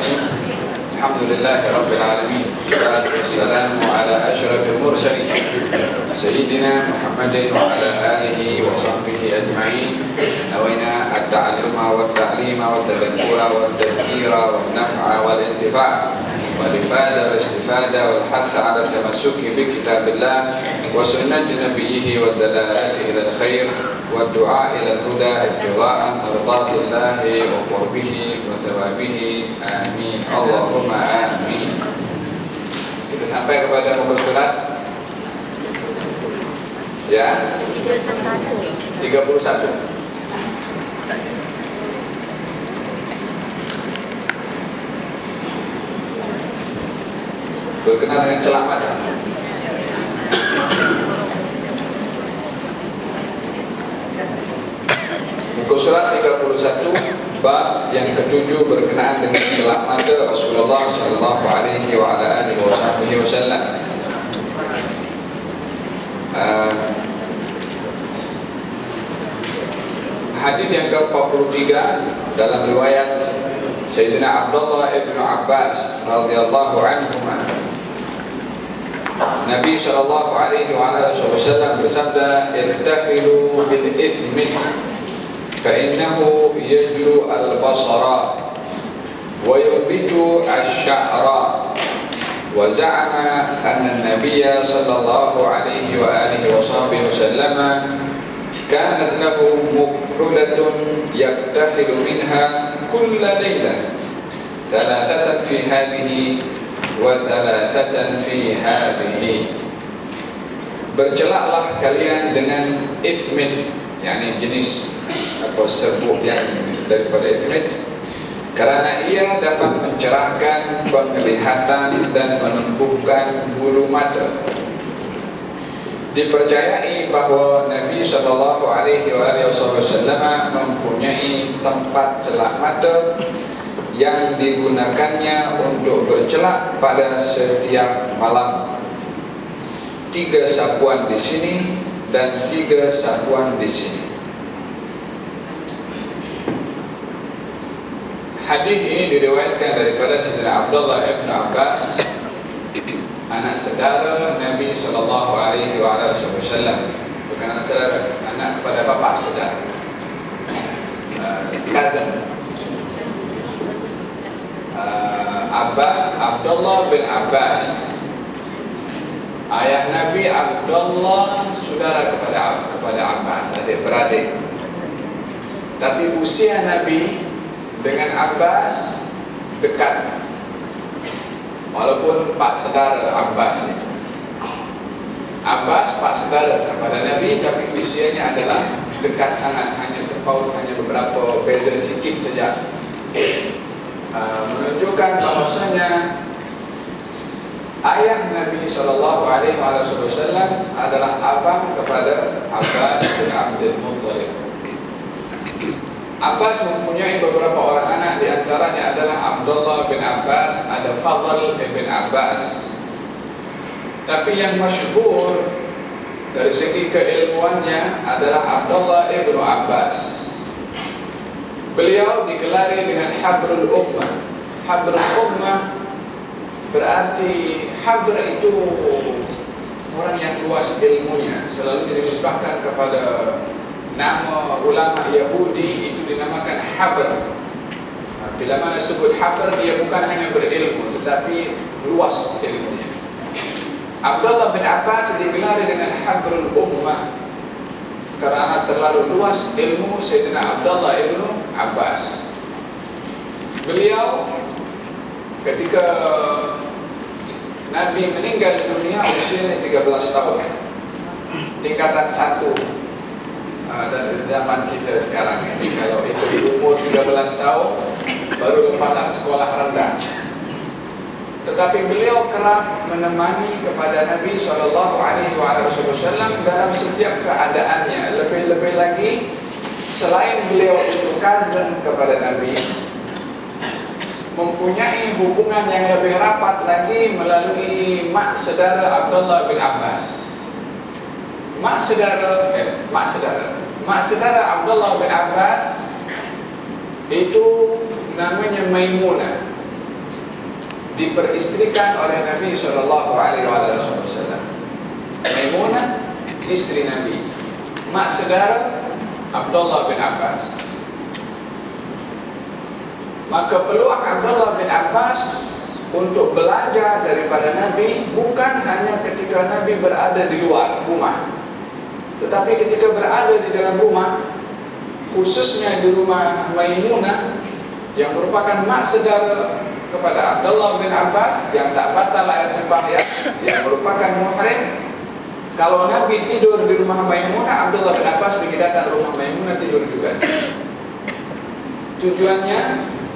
Bismillahirrahmanirrahim. Alhamdulillahirrabbilalamin. Wassalatu wassalamu ala asyrafil mursalin Sayyidina Muhammadin wa ala alihi wa sahbihi ajma'in. Nawaina at-ta'alluma wa at-ta'lima wa at-tadhakkura wa at-tadhkira wa an-naf'a wal intifa' wal ifada wal istifada wal hath 'ala at-tamassuki bi kitabillah wa sunnati nabiyhi wa dalalati ila al-khair wa du'a ila al-huda ibtigha'a mardatillahi wa qurbihi wa thawabihi. Amin. Allahumma amin. Kita sampai kepada muka surat ya 31. Berkenaan dengan celak mata. Muka surat 31 bab yang ketujuh berkenaan dengan celak mata Rasulullah sallallahu alaihi wa ala alihi wasallam. Hadis yang ke-43 dalam riwayat Sayyidina Abdullah ibn Abbas radhiyallahu anhuma. Nabi sallallahu alaihi wa ala alihi wasallam bersabda, "Irtaqilu bil ithmi fa innahu yajlu al-basara wa yubitu asy-sya'ra." Wa za'ama anna an-nabiyya sallallahu alaihi wa alihi wasallam kanat lahu muqhulatun yaktahilu minha kulla laylah thalathatan fi hadhihi wa thalathatan fi hadhihi. Bercelaklah kalian dengan ithmit, yakni jenis atau serbuk yang daripada ithmit, karena ia dapat mencerahkan penglihatan dan menumbuhkan bulu mata. Dipercayai bahawa Nabi sallallahu alaihi wasallam mempunyai tempat celak mata yang digunakannya untuk bercelak pada setiap malam. 3 sapuan di sini dan 3 sapuan di sini. Hadis ini diriwayatkan daripada Sayyidina Abdullah ibn Abbas, anak saudara Nabi sallallahu alaihi wasallam. Bukan anak saudara, anak kepada bapa saudara, cousin. Abdullah bin Abbas, ayah Nabi Abdullah, saudara kepada Abbas, adik beradik. Tapi usia Nabi dengan Abbas dekat, walaupun pak saudara Abbas itu. Abbas pak saudara kepada Nabi, tapi usianya adalah dekat sangat, hanya terpaut, hanya beberapa beza sikit saja. Menunjukkan bahawasanya ayah Nabi sallallahu alaihi wasallam adalah abang kepada Abbas bin Abdul Muttalib. Abbas mempunyai beberapa orang anak, di antaranya adalah Abdullah bin Abbas, ada Fadl bin Abbas. Tapi yang masyhur dari segi keilmuannya adalah Abdullah bin Abbas. Beliau digelari dengan Habrul Ummah. Habrul Ummah berarti, habr itu orang yang luas ilmunya, selalu dinisbahkan kepada nama ulama Yahudi, itu dinamakan habr. Bila mana sebut habr, dia bukan hanya berilmu tetapi luas ilmunya. Abdullah bin Abbas digelari dengan Habrul Ummah karena terlalu luas ilmu Sayyidina Abdullah ibn Abbas. Beliau ketika Nabi meninggal dunia usianya 13 tahun, tingkatan 1 dan zaman kita sekarang ini. Kalau itu di umur 13 tahun baru lepasan sekolah rendah. Tetapi beliau kerap menemani kepada Nabi sallallahu alaihi wasallam dalam setiap keadaannya. Lebih-lebih lagi, selain beliau itu cousin kepada Nabi, mempunyai hubungan yang lebih rapat lagi melalui mak saudara Abdullah bin Abbas. Mak saudara Abdullah bin Abbas itu namanya Maimunah. diperistrikan oleh Nabi Shallallahu Alaihi Wasallam. Maimunah istri Nabi, mak saudara Abdullah bin Abbas. Maka peluang Abdullah bin Abbas untuk belajar daripada Nabi bukan hanya ketika Nabi berada di luar rumah, tetapi ketika berada di dalam rumah, khususnya di rumah Maimunah yang merupakan mak saudara kepada Abdullah bin Abbas yang tak batal ayat sembahyang, yang merupakan muhrim. Kalau Nabi tidur di rumah Maimunah, Abdullah bin Abbas pergi datang rumah Maimunah tidur juga. Tujuannya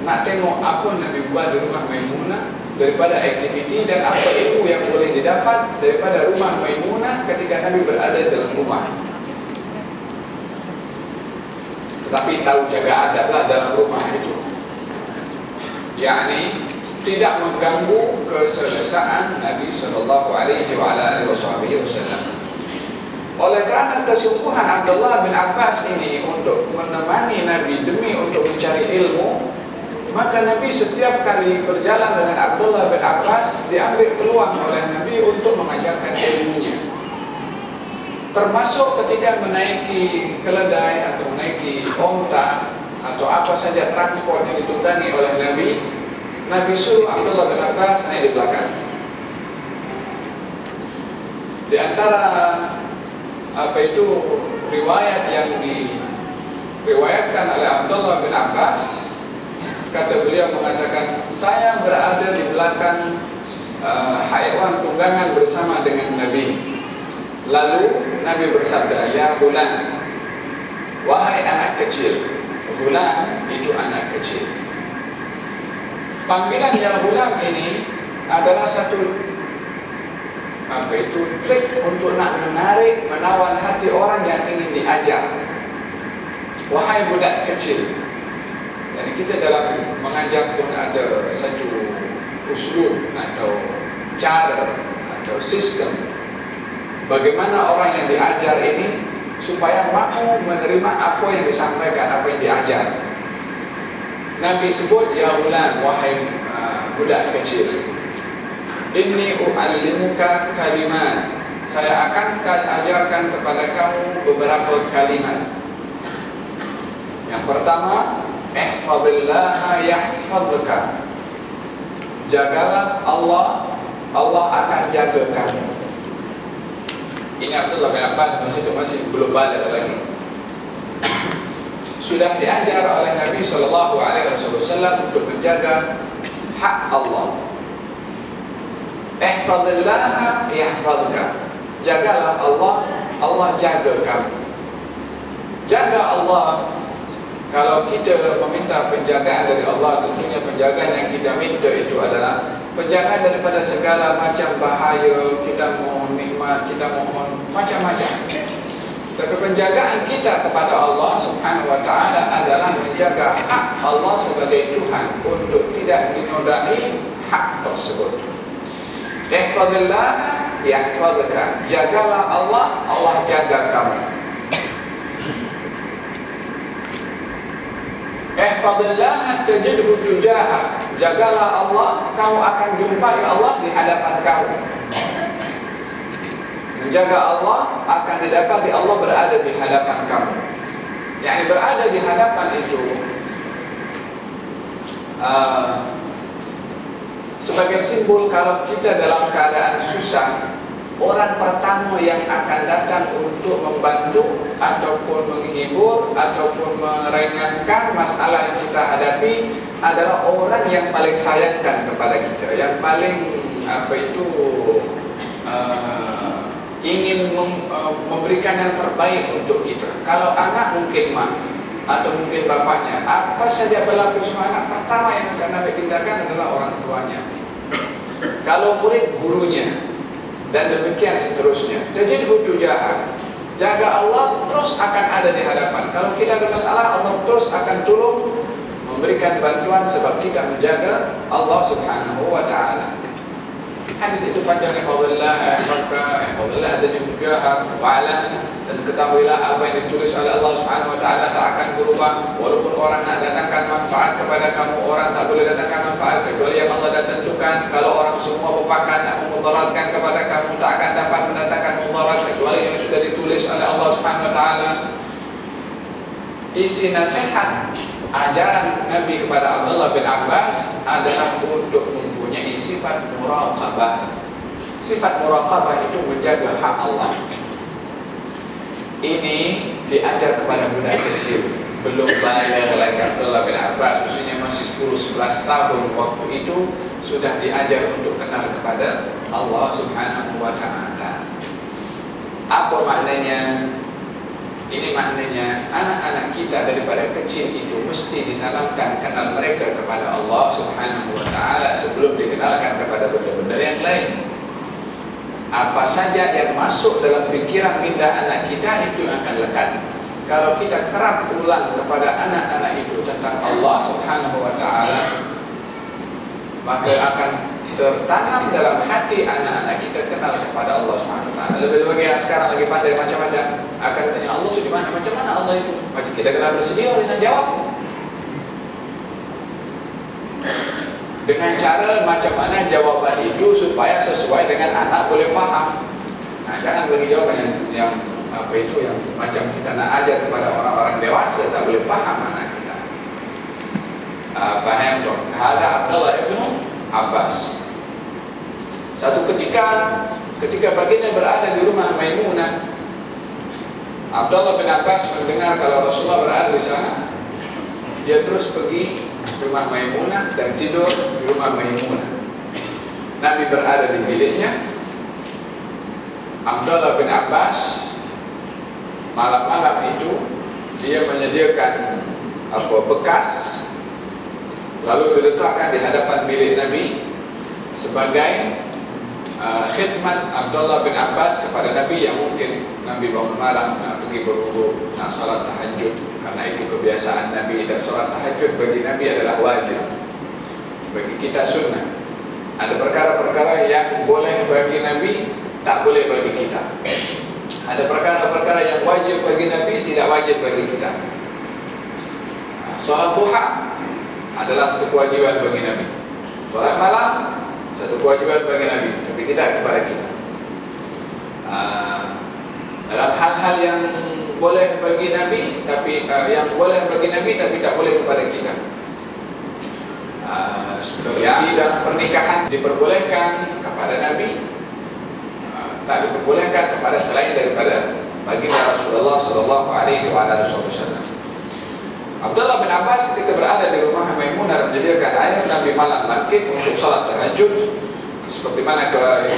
nak tengok apa Nabi buat di rumah Maimunah, daripada aktiviti dan apa ilmu yang boleh didapat daripada rumah Maimunah ketika Nabi berada dalam rumah. Tetapi tahu jaga adablah dalam rumah itu, yakni tidak mengganggu keselesaan Nabi Sallallahu Alaihi Wasallam. Oleh kerana kesungguhan Abdullah bin Abbas ini untuk menemani Nabi demi untuk mencari ilmu, maka Nabi setiap kali berjalan dengan Abdullah bin Abbas diambil peluang oleh Nabi untuk mengajarkan ilmunya. Termasuk ketika menaiki keledai atau menaiki onta atau apa saja transport yang ditunggangi oleh Nabi, Nabi suruh Abdullah bin Abbas naik di belakang. Di antara riwayat yang diriwayatkan oleh Abdullah bin Abbas, kata beliau mengatakan, saya berada di belakang haiwan tunggangan bersama dengan Nabi. Lalu Nabi bersabda, ya Ghulam, wahai anak kecil. Ghulam itu anak kecil. Panggilan ya Ghulam ini adalah satu trik untuk nak menarik, menawan hati orang yang ingin diajar. Wahai budak kecil. Jadi kita dalam mengajar pun ada satu uslub atau cara atau sistem bagaimana orang yang diajar ini supaya mahu menerima apa yang disampaikan, apa yang diajar. Nabi sebut, ya Ghulam, wahai budak kecil, inni u'allimuka kalimat, saya akan ajarkan kepada kamu beberapa kalimat. Yang pertama, ihfazillaha yahfazka, jagalah Allah, Allah akan jaga kamu. Ini Abdullah bin Abbas masih belum balik lagi. Sudah diajar oleh Nabi Sallallahu Alaihi Wasallam untuk menjaga hak Allah. Ihfazillaha yahfazka, jagalah Allah, Allah jaga kamu. Jaga Allah. Kalau kita meminta penjagaan dari Allah, tentunya penjagaan yang kita minta itu adalah penjagaan daripada segala macam bahaya. Kita mohon nikmat, kita mohon macam-macam. Tapi penjagaan kita kepada Allah Subhanahu wa Ta'ala adalah menjaga hak Allah sebagai Tuhan untuk tidak dinodai hak tersebut. Ihfazillah yahfazka, jagalah Allah, Allah jaga kamu. Ihfazillah tajidhu tujahak, jagalah Allah, kamu akan jumpai Allah di hadapan kamu. Menjaga Allah akan didapati Allah berada di hadapan kamu. Yang berada di hadapan itu sebagai simbol kalau kita dalam keadaan susah, orang pertama yang akan datang untuk membantu ataupun menghibur ataupun meringankan masalah yang kita hadapi adalah orang yang paling sayangkan kepada kita, yang paling ingin memberikan yang terbaik untuk kita. Kalau anak mungkin mak atau mungkin bapaknya, apa saja berlaku sama anak, pertama yang akan Nabi tindakan adalah orang tuanya. Kalau murid, gurunya, dan demikian seterusnya. Jadi hujujah, jaga Allah terus akan ada di hadapan. Kalau kita ada masalah, Allah terus akan tolong memberikan bantuan sebab kita menjaga Allah Subhanahu wa Ta'ala. Hadis itu panjang, ihfazillah ihfazillah ada juga wa'lam, dan ketahuilah apa yang ditulis oleh Allah Subhanahu wa Ta'ala tak akan berubah. Walaupun orang nak datangkan manfaat kepada kamu, orang tak boleh datangkan manfaat kecuali yang Allah dah tentukan. Kalau orang semua berpakat nak memudaratkan kepada kamu, tak akan dapat mendatangkan mudarat kecuali yang sudah ditulis oleh Allah Subhanahu Wa Taala. Isi nasihat ajaran Nabi kepada Abdullah bin Abbas adalah untuk mempunyai sifat muraqabah. Sifat muraqabah itu menjaga hak Allah. Ini diajar kepada budak kecil, belum baligh lagi. Abdullah bin Abbas usianya masih 10-11 tahun, waktu itu sudah diajar untuk kenal kepada Allah Subhanahu Wa Taala. Apa maknanya? Ini maknanya anak-anak kita daripada kecil itu mesti ditanamkan kenal mereka kepada Allah Subhanahu Wa Taala sebelum dikenalkan kepada benda-benda yang lain. Apa saja yang masuk dalam fikiran minda anak kita itu akan lekat. Kalau kita kerap ulang kepada anak-anak itu tentang Allah Subhanahu Wa Taala, maka akan tertanam dalam hati anak-anak kita kenal kepada Allah Subhanahu Wa Taala. Lebih-lebih yang sekarang lagi pandai macam-macam, akan tanya Allah itu di mana? Macam mana Allah itu? Macam kita kena bersedia dengan jawab. Dengan cara macam mana jawaban itu supaya sesuai dengan anak boleh faham. Nah, jangan beri jawaban yang apa itu yang macam kita nak ajar kepada orang-orang dewasa, tak boleh faham anak kita. Faham tak? Ada Abdullah bin Abbas. Satu ketika baginda berada di rumah Maimunah, Abdullah bin Abbas mendengar kalau Rasulullah berada di sana. Dia terus pergi rumah Maimunah dan tidur di rumah Maimunah. Nabi berada di biliknya. Abdullah bin Abbas malam-malam itu dia menyediakan bekas, lalu diletakkan di hadapan bilik Nabi sebagai khidmat Abdullah bin Abbas kepada Nabi yang mungkin Nabi bangun malam nak pergi berwudu, nak salat tahajud. Karena itu kebiasaan Nabi, dan salat tahajud bagi Nabi adalah wajib, bagi kita sunnah. Ada perkara-perkara yang boleh bagi Nabi, tak boleh bagi kita. Ada perkara-perkara yang wajib bagi Nabi, tidak wajib bagi kita. Salat duha adalah satu kewajiban bagi Nabi. Salat malam satu kewajiban bagi Nabi, tapi tidak kepada kita. Dalam hal-hal yang boleh bagi Nabi, tapi yang boleh bagi Nabi tapi tak boleh kepada kita. Seperti dalam pernikahan diperbolehkan kepada Nabi, tak diperbolehkan kepada selain daripada baginda Rasulullah Sallallahu Alaihi Wasallam. Abdullah bin Abbas ketika berada di rumah Maimunah menyediakan air Nabi malam bangkit untuk salat tahajud, seperti mana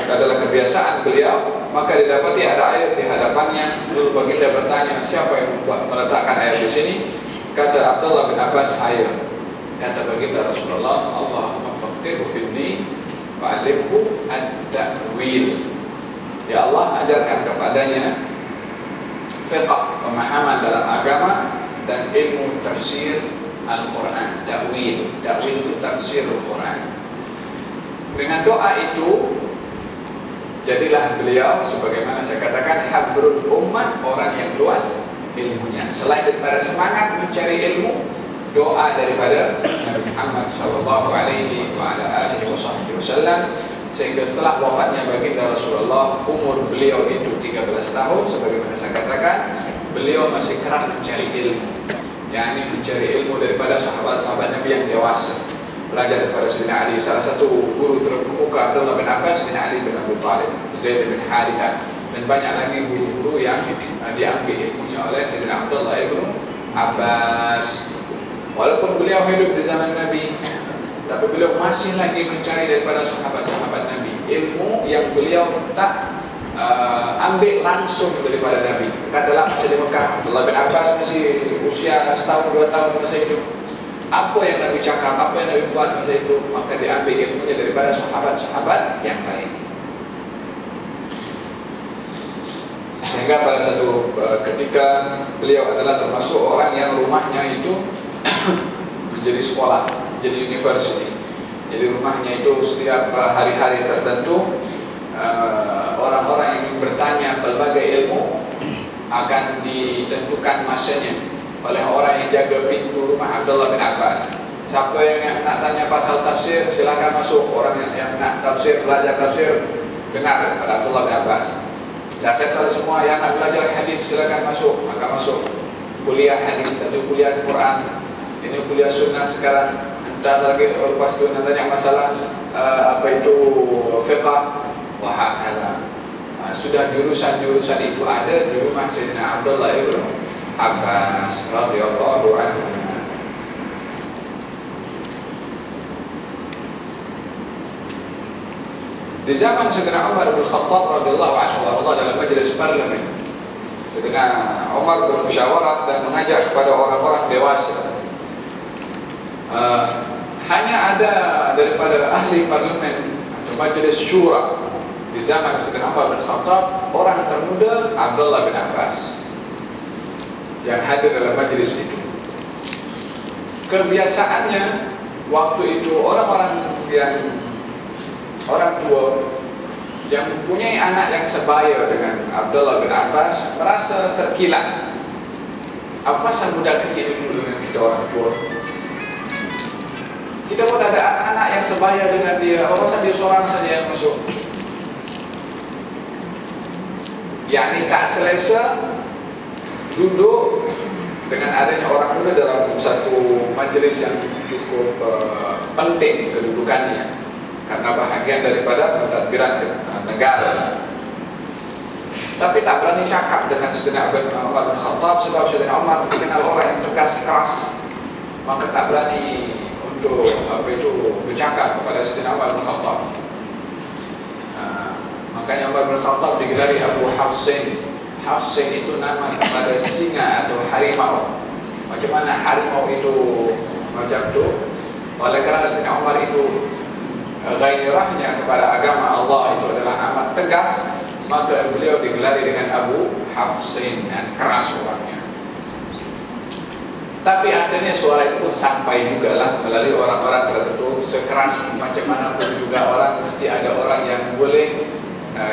adalah kebiasaan beliau, maka didapati ada air di hadapannya. Lalu baginda bertanya, siapa yang meletakkan air di sini? Kata Abdullah bin Abbas, saya. Kata baginda Rasulullah, Allahumma faqihhu fid din wa 'allimhu at-ta'wil. Ya Allah, ajarkan kepadanya fiqh, pemahaman dalam agama, dan ilmu tafsir Al-Quran. Ta'wil itu tafsir Al-Quran. Dengan doa itu jadilah beliau sebagaimana saya katakan habrul ummah, orang yang luas ilmunya. Selain daripada semangat mencari ilmu, doa daripada Nabi Muhammad sallallahu alaihi wasallam, sehingga setelah wafatnya baginda Rasulullah, umur beliau itu 13 tahun sebagaimana saya katakan, beliau masih kerap mencari ilmu, yakni mencari ilmu daripada sahabat-sahabat Nabi yang dewasa. Belajar daripada Sayyidina Ali. Salah satu guru terkemuka Abdullah bin Abbas, Sayyidina Ali bin Abi Thalib, Zaid bin Harithah, dan banyak lagi guru-guru yang diambil ilmunya oleh Sayyidina Abdullah bin Abbas. Walaupun beliau hidup di zaman Nabi, tapi beliau masih lagi mencari daripada sahabat-sahabat Nabi ilmu yang beliau tak ambil langsung daripada Nabi. Katalah masa di Mekah, Abdullah bin Abbas masih usia setahun 2 tahun masa itu. Apa yang Nabi cakap, apa yang Nabi buat masa itu, maka diambil ilmunya daripada sahabat-sahabat yang lain. Sehingga pada satu ketika beliau adalah termasuk orang yang rumahnya itu menjadi sekolah, menjadi university. Jadi rumahnya itu setiap hari-hari tertentu orang-orang yang bertanya pelbagai ilmu akan ditentukan masanya oleh orang yang jaga pintu rumah Abdullah bin Abbas. Siapa yang nak tanya pasal tafsir, silakan masuk. Orang yang nak tafsir, belajar tafsir, dengar pada Abdullah bin Abbas. Dan saya tahu semua yang nak belajar hadis, silakan masuk. Maka masuk kuliah hadis, atau kuliah Quran, ini kuliah sunnah sekarang. Entah lagi lepas itu nak tanya masalah apa itu fiqh, wahakala. Sudah jurusan-jurusan itu ada di rumah Sayyidina Abdullah bin Abbas radhiyallahu anhu. Di zaman Sayyidina Umar bin Khattab radhiyallahu anhu dalam majelis parlemen, Sayyidina Umar bermusyawarah dan mengajak kepada orang-orang dewasa. Hanya ada daripada ahli parlemen atau majelis syura di zaman Sayyidina Umar bin Khattab orang termuda Abdullah bin Abbas yang hadir dalam majelis itu. Kebiasaannya waktu itu orang-orang yang orang tua yang mempunyai anak yang sebaya dengan Abdullah bin Abbas merasa terkilat. Apa pasal budak kecil dulu dengan kita orang tua? Kita pun ada anak-anak yang sebaya dengan dia. Apa pasal dia seorang saja yang masuk? Yang tak selesa duduk dengan adanya orang muda dalam satu majelis yang cukup penting kedudukannya, karena bahagian daripada pentadbiran negara. Tapi tak berani cakap dengan Sayyidina Umar bin Khattab sebab Sayyidina Umar dikenal orang yang tegas keras, maka tak berani untuk bercakap kepada Sayyidina Umar bin Khattab. Makanya Umar bin Khattab digelari Abu Hafsin. Hafsin itu nama kepada singa atau harimau. Macam mana harimau itu macam itu? Oleh kerana Sayyidina Umar itu gairahnya kepada agama Allah itu adalah amat tegas, maka beliau digelari dengan Abu Hafsin, yang keras orangnya. Tapi akhirnya suara itu pun sampai juga lah melalui orang-orang tertentu. Sekeras macam mana pun juga orang, mesti ada orang yang boleh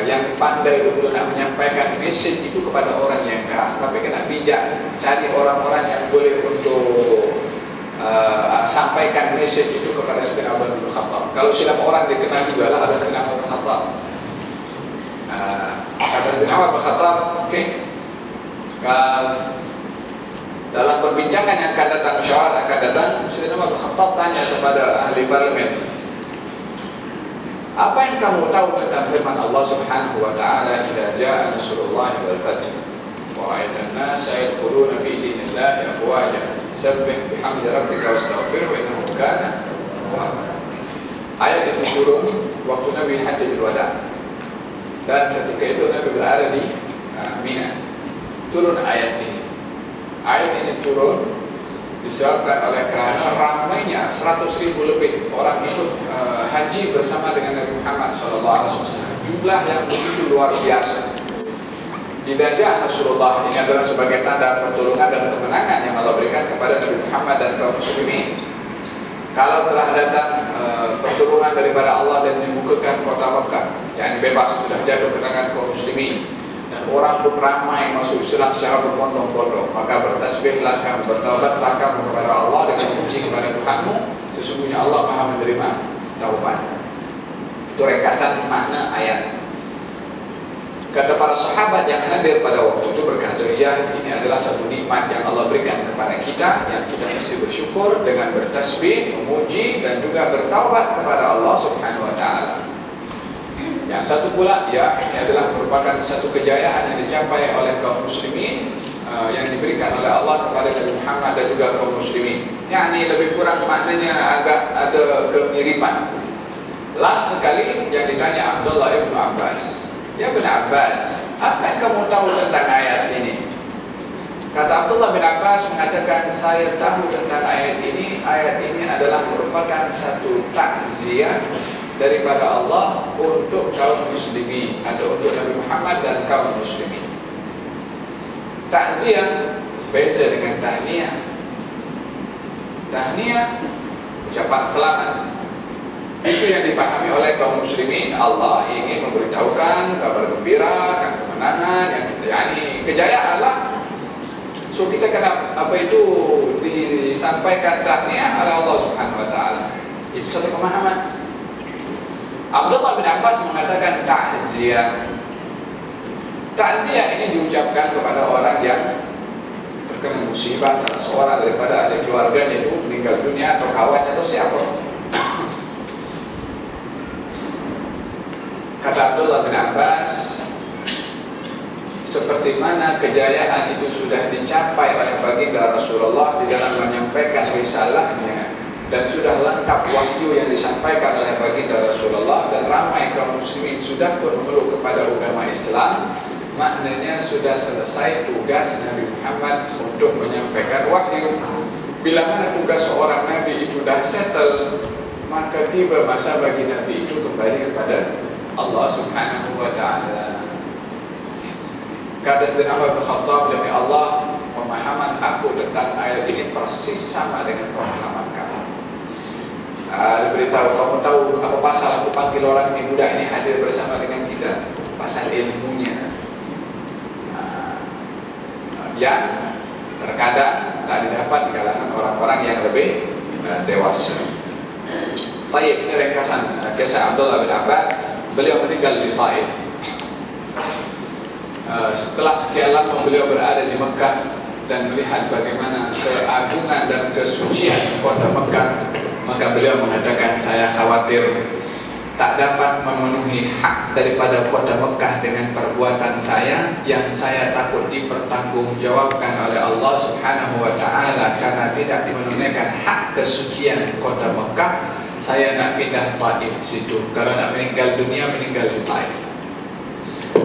yang pandai untuk nak menyampaikan message itu kepada orang yang keras. Tapi kena bijak, cari orang-orang yang boleh untuk sampaikan message itu kepada Sayyidina Umar bin Khattab. Kalau silap orang dikenal juga lah ada Sayyidina Umar bin Khattab. Kata Sayyidina Umar bin Khattab, dalam perbincangan yang akan datang, musyawarah akan datang, Sayyidina Umar bin Khattab tanya kepada ahli parlemen, apa yang kamu tahu tentang firman Allah Subhanahu wa taala, "Idza jaa nasrullahi wal fath wa ra'aitan nasa yadkhuluna fi dinillahi afwaja sabbih bihamdi rabbika wastaghfirhu innahu kana tawwaba." Ayat itu turun waktu Nabi Hajjatul Wada, dan ketika itu Nabi berada di Mina. Turun ayat ini. Ayat ini turun disebabkan oleh kerana ramainya 100.000 lebih orang ikut haji bersama dengan Nabi Muhammad SAW. Jumlah yang begitu luar biasa. Idza jaa nasrullah, ini adalah sebagai tanda pertolongan dan kemenangan yang Allah berikan kepada Nabi Muhammad dan kaum muslimin. Kalau telah datang pertolongan daripada Allah dan dibukakan kota Makkah, yang bebas, sudah jatuh ke tangan kaum muslimin, dan orang pun ramai masuk Islam secara berbondong-bondong, maka bertasbihlah kamu, bertaubatlah kamu kepada Allah dengan puji kepada Tuhanmu, sesungguhnya Allah Maha menerima taubat. Itu ringkasan makna ayat. Kata para sahabat yang hadir pada waktu itu berkata, ya, ini adalah satu nikmat yang Allah berikan kepada kita, yang kita mesti bersyukur dengan bertasbih, memuji dan juga bertaubat kepada Allah Subhanahu wa taala. Yang satu pula, ya, ini adalah merupakan satu kejayaan yang dicapai oleh kaum muslimin, yang diberikan oleh Allah kepada Nabi Muhammad dan juga kaum muslimin. Yang ini lebih kurang maknanya agak ada kemiripan. Last sekali yang ditanya Abdullah bin Abbas, ya bin Abbas, apa yang kamu tahu tentang ayat ini? Kata Abdullah bin Abbas mengatakan, saya tahu tentang ayat ini. Ayat ini adalah merupakan satu takziah daripada Allah untuk kaum muslimin, atau untuk Nabi Muhammad dan kaum muslimin. Takziah beza dengan tahniah. Tahniah ucapan selamat, itu yang dipahami oleh kaum muslimin. Allah ingin memberitahukan kabar gembira, kemenangan, yang yakni kejayaan lah. So kita kena disampaikan tahniah oleh Allah Subhanahu wa taala. Itu satu pemahaman. Abdullah bin Abbas mengatakan takziah. Takziah ini diucapkan kepada orang yang terkena musibah, salah seorang daripada ahli keluarganya itu meninggal dunia atau kawannya atau siapa. Kata Abdullah bin Abbas, seperti mana kejayaan itu sudah dicapai oleh baginda Rasulullah di dalam menyampaikan risalahnya, dan sudah lengkap wahyu yang disampaikan oleh baginda Rasulullah, dan ramai kaum muslimin sudah pun memeluk kepada agama Islam, maknanya sudah selesai tugas Nabi Muhammad untuk menyampaikan wahyu. Bila mana tugas seorang Nabi itu dah settle, maka tiba masa bagi Nabi itu kembali kepada Allah Subhanahu wa ta'ala. Kata Sayyidina Umar bin Khattab, demi Allah, pemahaman aku tentang ayat ini persis sama dengan pemahaman kamu. Diberitahu, kamu tahu apa pasal aku panggil orang ini, budak ini hadir bersama dengan kita? Pasal ilmunya, yang terkadang tak didapat di kalangan orang-orang yang lebih dewasa. Taib, ini ringkasan kisah Abdullah bin Abbas. Beliau meninggal di Taif. Setelah sekian lama beliau berada di Mekah dan melihat bagaimana keagungan dan kesucian kota Mekah, maka beliau mengatakan, saya khawatir tak dapat memenuhi hak daripada kota Mekah dengan perbuatan saya, yang saya takut dipertanggungjawabkan oleh Allah Subhanahu wa ta'ala karena tidak menunaikan hak kesucian kota Mekah. Saya nak pindah Taif situ. Kalau nak meninggal dunia, meninggal di Taif.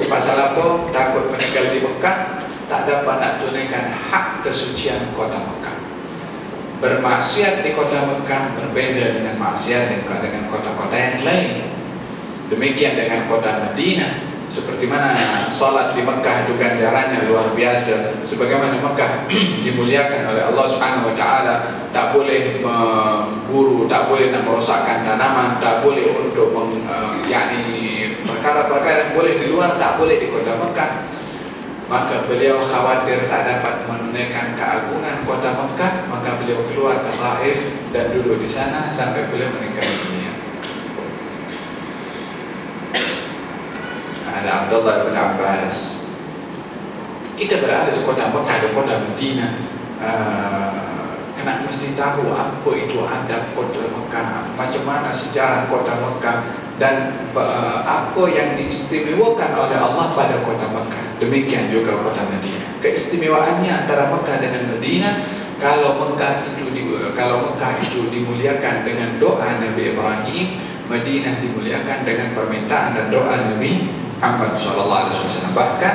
Pasal apa? Takut meninggal di Mekah, tak dapat nak tunaikan hak kesucian kota Mekah. Bermaksiat di kota Mekah berbeza dengan maksiat dengan kota-kota yang lain. Demikian dengan kota Madinah. Seperti mana salat di Mekah itu ganjarannya luar biasa. Sebagaimana Mekah dimuliakan oleh Allah Subhanahu wa ta'ala, tak boleh memburu, tak boleh nak merosakkan tanaman, tak boleh untuk perkara-perkara yang boleh di luar tak boleh di kota Mekah. Maka beliau khawatir tak dapat menunaikan keagungan kota Mekah, maka beliau keluar ke Taif dan duduk di sana sampai beliau meninggal dunia. Ada Abdullah bin Abbas. Kita berada di kota Mekah, di kota Madinah, kena mesti tahu apa itu adab kota Mekah, macam mana sejarah kota Mekah, dan apa yang diistimewakan oleh Allah pada kota Mekah. Demikian juga kota Madinah. Keistimewaannya antara Mekah dengan Madinah, kalau Mekah itu dimuliakan dengan doa Nabi Ibrahim, Madinah dimuliakan dengan permintaan dan doa Nabi Muhammad SAW. Bahkan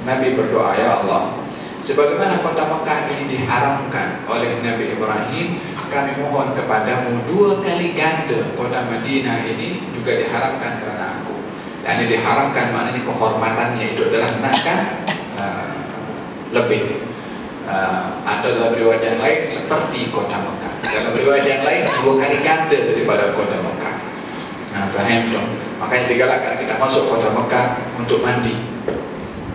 Nabi berdoa, ya Allah, sebagaimana kota Mekah ini diharamkan oleh Nabi Ibrahim, kami mohon kepadamu 2 kali ganda kota Madinah ini juga diharamkan kerana aku. Dan ini diharamkan maknanya kehormatannya itu adalah nakkan lebih. Atau dalam riwayat yang lain seperti kota Mekah. Dalam riwayat yang lain 2 kali ganda daripada kota Mekah. Faham dong? Makanya digalakkan kita masuk kota Mekah untuk mandi.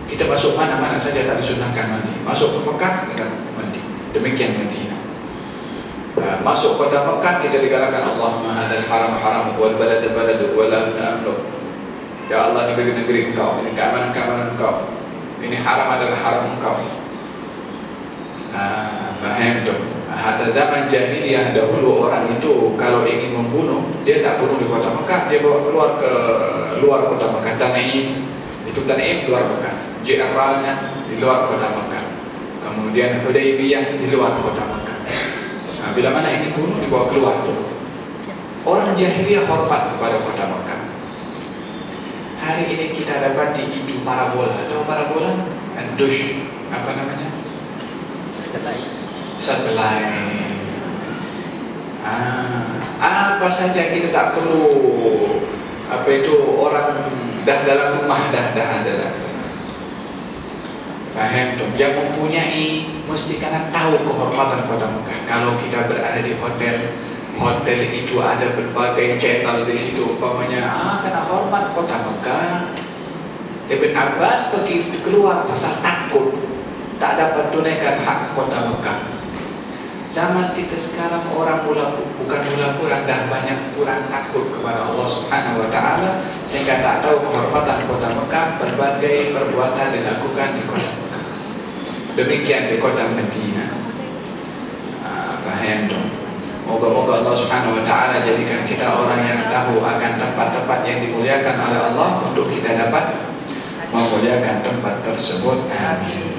Kita masuk mana-mana saja tak disunahkan mandi. Masuk ke Mekah kita mandi. Demikian Madinah. Masuk kota Mekah kita digalakkan, Allahumma hadzal haram haram wal balad balad wa la ta'amlu. Ya Allah, ini negeri Engkau, ini keamanan Engkau. Ini haram adalah haram Engkau. Faham dong? Hatta zaman jahiliyah dahulu orang itu kalau ingin membunuh, dia tak bunuh di kota Mekah, dia bawa keluar ke luar kota Mekah. Tanaim, itu Tanaim luar Mekah. Ji'arrahnya di luar kota Mekah. Kemudian Hudaybiyah di luar kota Mekah. Bila mana ingin bunuh, dibawa keluar dulu. Orang jahiliyah hormat kepada kota Mekah. Hari ini kita dapati itu parabola. Tahu parabola? Dush, apa namanya? Satelit. Apa saja kita tak perlu orang dah dalam rumah dah adalah. Faham tuh? Yang mempunyai mesti kena tahu kehormatan kota Mekah. Kalau kita berada di hotel itu ada berbagai channel di situ, umpamanya kena hormat kota Mekah. Ibn Abbas pergi keluar pasal takut. tak dapat tunaikan hak kota Mekah. Zaman kita sekarang orang bukan kurang, dah banyak kurang takut kepada Allah Subhanahu wa Ta'ala, sehingga tak tahu kehormatan kota Mekah. Berbagai perbuatan dilakukan di kota Mekah. Demikian di kota Madinah. Faham dong? Moga-moga Allah Subhanahu wa Ta'ala jadikan kita orang yang tahu akan tempat-tempat yang dimuliakan oleh Allah, untuk kita dapat memuliakan tempat tersebut. Amin.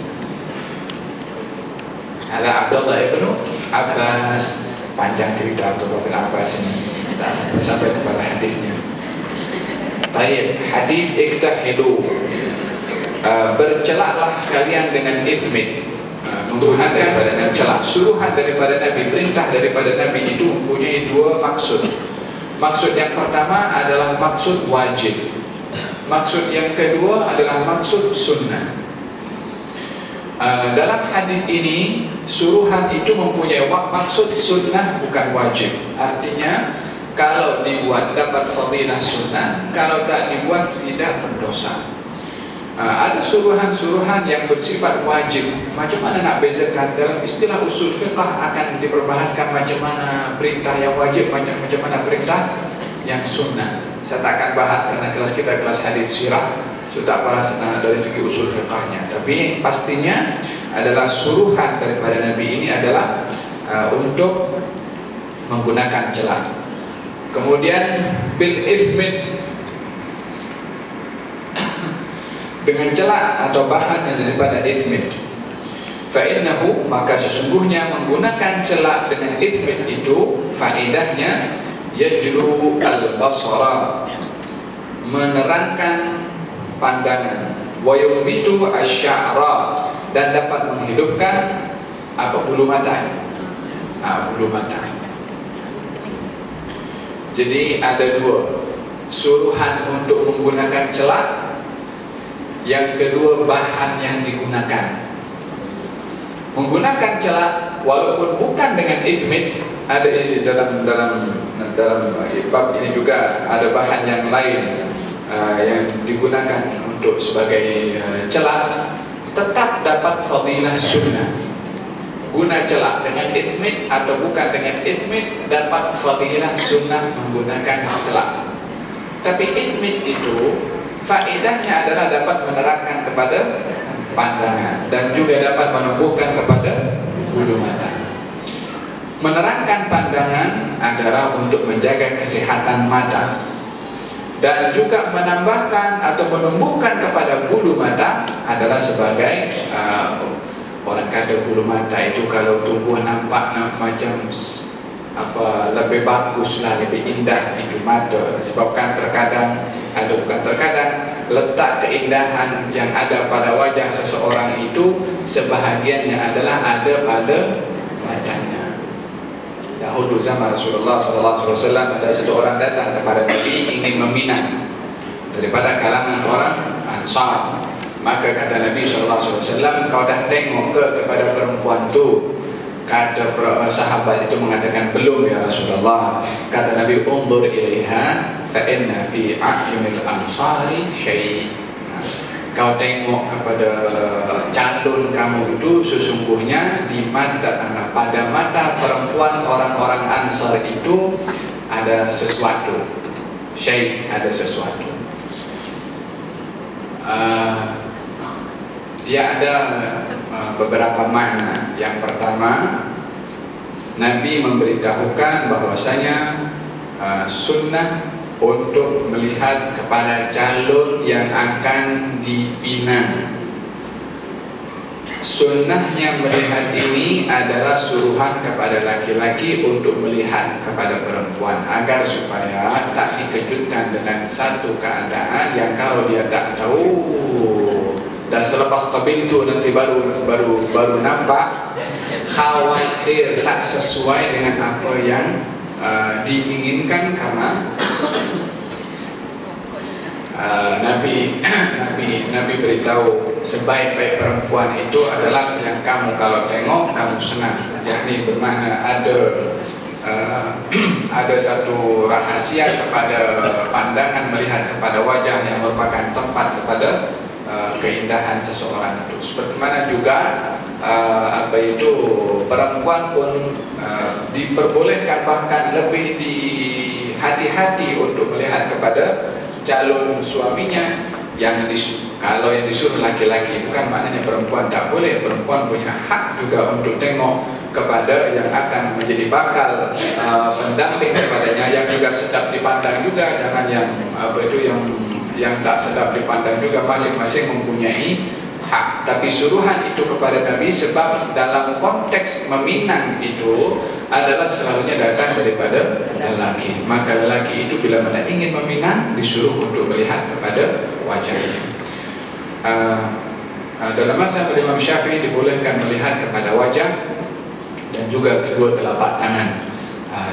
Ada Abdullah ibnu Abbas, panjang cerita Abdullah bin Abbas ini, tak sampai kepada hadisnya. Baik, hadis iktahidu, bercelaklah kalian dengan ithmid, menggunakan daripada Nabi, celak, suruhan daripada Nabi, perintah daripada Nabi itu mempunyai dua maksud. Maksud yang pertama adalah maksud wajib. Maksud yang kedua adalah maksud sunnah. Dalam hadis ini, suruhan itu mempunyai maksud sunnah, bukan wajib. Artinya kalau dibuat dapat fadilah sunnah, kalau tak dibuat tidak berdosa. Ada suruhan-suruhan yang bersifat wajib. Macam mana nak bezakan? Dalam istilah usul fiqh akan diperbahaskan macam mana perintah yang wajib, macam mana perintah yang sunnah. Saya tak akan bahas karena kelas kita kelas hadis sirah, saya tak bahas dari segi usul fiqhnya. Tapi pastinya adalah suruhan daripada Nabi ini adalah untuk menggunakan celak. Kemudian bil ithmid, dengan celak atau bahan daripada ithmid. Fa'innahu, maka sesungguhnya menggunakan celak dengan ithmid itu faedahnya yajru al-basara, menerangkan pandangan, wa yubitu asy-sya'ra, dan dapat menghidupkan bulu mata. Bulu mata. Jadi ada dua, suruhan untuk menggunakan celak, yang kedua bahan yang digunakan. Menggunakan celak walaupun bukan dengan ithmid, ada dalam bab ini juga ada bahan yang lain yang digunakan untuk sebagai celak, tetap dapat fadilah sunnah. Guna celak dengan ithmid atau bukan dengan ithmid, dapat fadilah sunnah menggunakan celak. Tapi ithmid itu faedahnya adalah dapat menerangkan kepada pandangan dan juga dapat menumbuhkan kepada bulu mata. Menerangkan pandangan adalah untuk menjaga kesehatan mata, dan juga menambahkan atau menumbuhkan kepada bulu mata adalah sebagai orang kata bulu mata itu kalau tumbuh nampak macam lebih baguslah, lebih indah itu mata. Sebabkan terkadang letak keindahan yang ada pada wajah seseorang itu sebahagiannya adalah ada pada matanya. Dahulu zaman Rasulullah SAW ada satu orang datang kepada Nabi ingin meminang daripada kalangan orang Ansar. Maka kata Nabi SAW, kau dah tengok kepada perempuan tu? Kata sahabat itu mengatakan, belum ya Rasulullah. Kata Nabi, undur ilaiha fa inna fi a'yunil ansari syai'. Kau tengok kepada calon kamu itu, sesungguhnya di pada mata perempuan orang-orang Ansar itu ada sesuatu. Syai', ada sesuatu. Dia ada beberapa makna. Yang pertama, Nabi memberitahukan bahwasanya sunnah untuk melihat kepada calon yang akan dipinang. Sunnahnya melihat ini adalah suruhan kepada laki-laki untuk melihat kepada perempuan, agar supaya tak dikejutkan dengan satu keadaan yang kalau dia tak tahu dan selepas terbentuk nanti baru nampak, khawatir tak sesuai dengan apa yang diinginkan. Karena Nabi beritahu sebaik-baik perempuan itu adalah yang kamu kalau tengok kamu senang. Yakni bermakna ada satu rahasia kepada pandangan melihat kepada wajah yang merupakan tempat kepada keindahan seseorang itu. Seperti mana juga perempuan pun diperbolehkan, bahkan lebih hati-hati untuk melihat kepada calon suaminya. Kalau yang disuruh laki-laki, bukan maknanya perempuan tak boleh. Perempuan punya hak juga untuk tengok kepada yang akan menjadi bakal pendamping kepadanya, yang juga sedap dipandang juga, jangan yang tak sedap dipandang juga. Masing-masing mempunyai hak. Tapi suruhan itu kepada Nabi, sebab dalam konteks meminang itu adalah selalunya datang daripada lelaki. Maka lelaki itu bila mana ingin meminang, disuruh untuk melihat kepada wajahnya. Dalam mazhab Imam Syafi'i dibolehkan melihat kepada wajah dan juga kedua telapak tangan,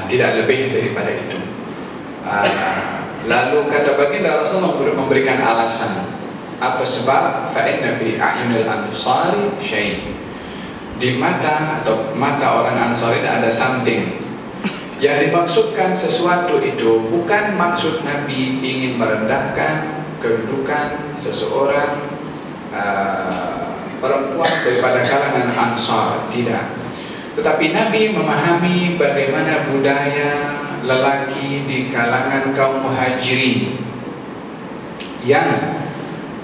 tidak lebih daripada itu. Lalu kata baginda Rasulullah memberikan alasan. Apa sebab? Fa'inna fi a'yunil ansari syai'. Di mata orang Ansari ada something. Yang dimaksudkan sesuatu itu bukan maksud Nabi ingin merendahkan kedudukan seseorang perempuan daripada kalangan Ansar, tidak. Tetapi Nabi memahami bagaimana budaya lelaki di kalangan kaum Muhajirin, yang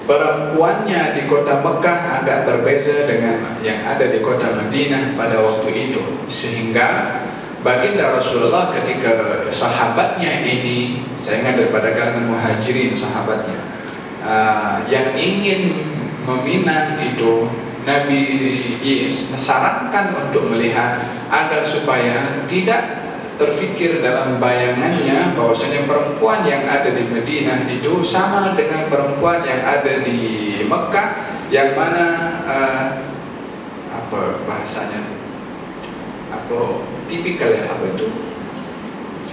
perempuannya di kota Mekah agak berbeza dengan yang ada di kota Madinah pada waktu itu. Sehingga baginda Rasulullah ketika sahabatnya ini, saya ingat daripada kalangan Muhajirin sahabatnya, yang ingin meminang itu, Nabi sarankan untuk melihat agar supaya tidak terfikir dalam bayangannya bahwasanya perempuan yang ada di Madinah itu sama dengan perempuan yang ada di Mekah, yang mana apa bahasanya, tipikal ya,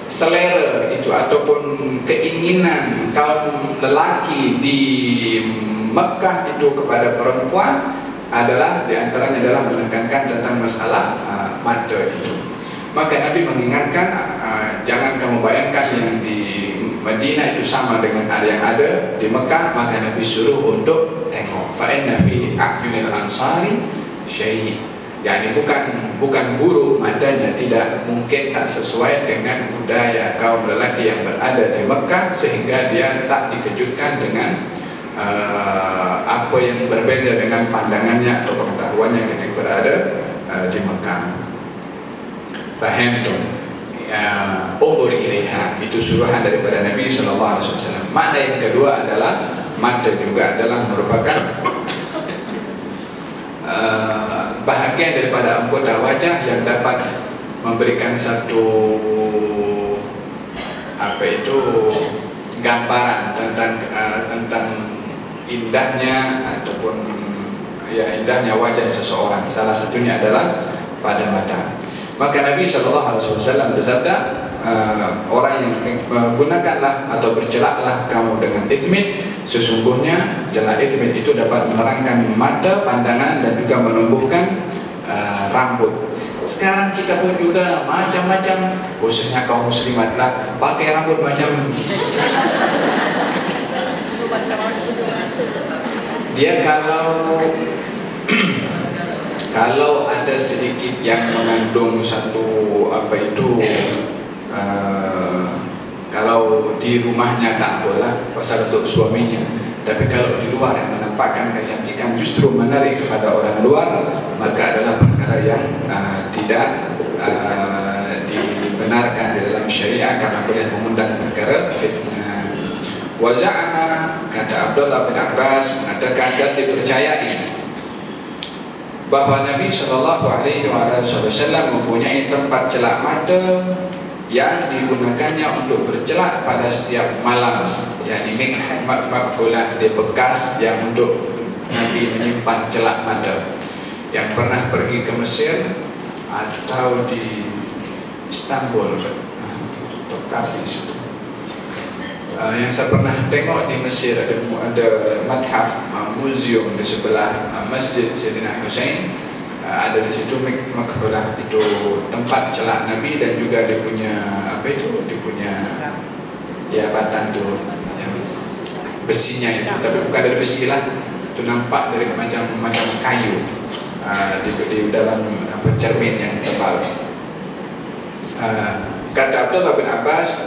selera itu ataupun keinginan kaum lelaki di Mekah itu kepada perempuan adalah diantaranya adalah menekankan tentang masalah mata itu. Maka Nabi mengingatkan, jangan kamu bayangkan yang di Madinah itu sama dengan yang ada di Mekah. Maka Nabi suruh untuk tengok. Fa'inna fi a'yunil ansari syai'. Yani bukan buruk matanya, tidak, mungkin tak sesuai dengan budaya kaum lelaki yang berada di Mekah, sehingga dia tak dikejutkan dengan apa yang berbeza dengan pandangannya atau pengetahuannya ketika berada di Mekah. Faham tu? Undur ilaiha, itu suruhan daripada Nabi SAW. Makna yang kedua adalah mata juga adalah merupakan bahagian daripada anggota wajah yang dapat memberikan satu gambaran tentang indahnya ataupun indahnya wajah seseorang. Salah satunya adalah pada mata. Maka Nabi SAW bersabda, orang yang menggunakanlah atau bercelaklah kamu dengan ithmit, sesungguhnya celak ithmit itu dapat menerangkan mata, pandangan, dan juga menumbuhkan rambut. Sekarang kita pun juga macam-macam, khususnya kaum muslimat lah, pakai rambut macam dia kalau ada sedikit yang mengandung satu kalau di rumahnya tak apalah, pasal untuk suaminya. Tapi kalau di luar yang menampakkan kecantikan justru menarik kepada orang luar, maka adalah perkara yang tidak dibenarkan di dalam syariat, karena boleh mengundang perkara fitnah. Wa za'ama, kata Abdullah bin Abbas, mengatakan dan dipercayai bahwa Nabi SAW mempunyai tempat celak mata yang digunakannya untuk bercelak pada setiap malam, yakni makhulah, di bekas yang untuk Nabi menyimpan celak mata. Yang pernah pergi ke Mesir atau di Istanbul, yang saya pernah tengok di Mesir ada madhaf, museum di sebelah Masjid Sayyidina Hussein. Ada di situ makhulah, itu tempat celak Nabi, dan juga dia punya batang tu yang besinya itu, tapi bukan dari besi lah, itu nampak dari macam kayu di dalam cermin yang tebal. Kata Abdullah bin Abbas,